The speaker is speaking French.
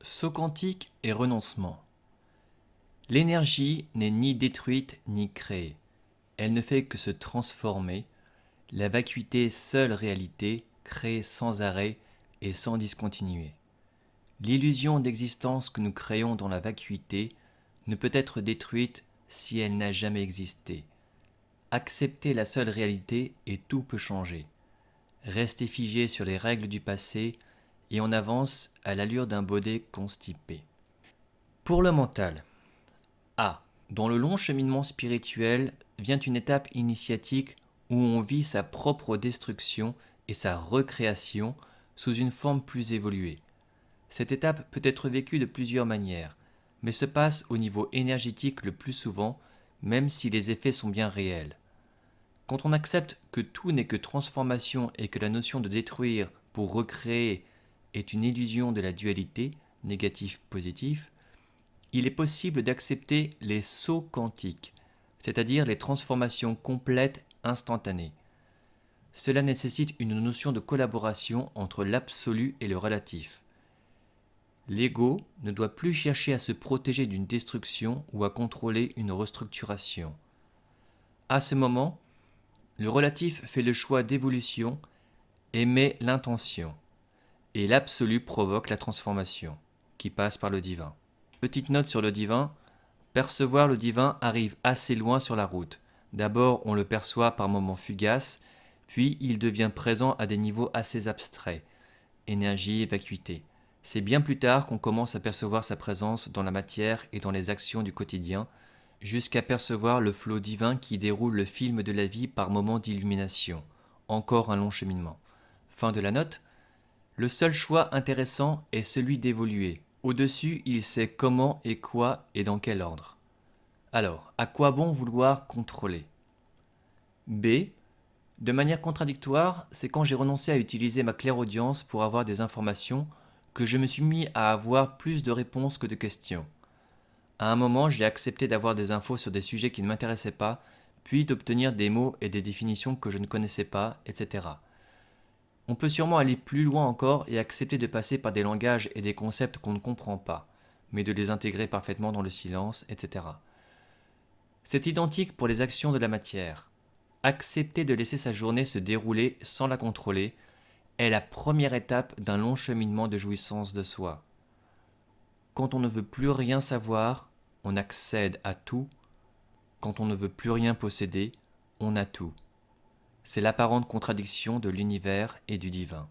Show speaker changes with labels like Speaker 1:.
Speaker 1: Saut quantique et renoncement. L'énergie n'est ni détruite ni créée. Elle ne fait que se transformer. La vacuité seule réalité, créée sans arrêt et sans discontinuer. L'illusion d'existence que nous créons dans la vacuité ne peut être détruite si elle n'a jamais existé. Accepter la seule réalité et tout peut changer. Rester figé sur les règles du passé et on avance à l'allure d'un baudet constipé. Pour le mental. A. Dans le long cheminement spirituel vient une étape initiatique où on vit sa propre destruction et sa recréation sous une forme plus évoluée. Cette étape peut être vécue de plusieurs manières, mais se passe au niveau énergétique le plus souvent, même si les effets sont bien réels. Quand on accepte que tout n'est que transformation et que la notion de détruire pour recréer est une illusion de la dualité, négatif-positif, il est possible d'accepter les sauts quantiques, c'est-à-dire les transformations complètes instantanées. Cela nécessite une notion de collaboration entre l'absolu et le relatif. L'ego ne doit plus chercher à se protéger d'une destruction ou à contrôler une restructuration. À ce moment, le relatif fait le choix d'évolution et met l'intention, et l'absolu provoque la transformation, qui passe par le divin. Petite note sur le divin, percevoir le divin arrive assez loin sur la route. D'abord, on le perçoit par moments fugaces, puis il devient présent à des niveaux assez abstraits, énergie et vacuité. C'est bien plus tard qu'on commence à percevoir sa présence dans la matière et dans les actions du quotidien, jusqu'à percevoir le flot divin qui déroule le film de la vie par moments d'illumination. Encore un long cheminement. Fin de la note. Le seul choix intéressant est celui d'évoluer. Au-dessus, il sait comment et quoi et dans quel ordre. Alors, à quoi bon vouloir contrôler? B. De manière contradictoire, c'est quand j'ai renoncé à utiliser ma clairaudience pour avoir des informations que je me suis mis à avoir plus de réponses que de questions. À un moment, j'ai accepté d'avoir des infos sur des sujets qui ne m'intéressaient pas, puis d'obtenir des mots et des définitions que je ne connaissais pas, etc. On peut sûrement aller plus loin encore et accepter de passer par des langages et des concepts qu'on ne comprend pas, mais de les intégrer parfaitement dans le silence, etc. C'est identique pour les actions de la matière. Accepter de laisser sa journée se dérouler sans la contrôler est la première étape d'un long cheminement de jouissance de soi. Quand on ne veut plus rien savoir, on accède à tout. Quand on ne veut plus rien posséder, on a tout. C'est l'apparente contradiction de l'univers et du divin.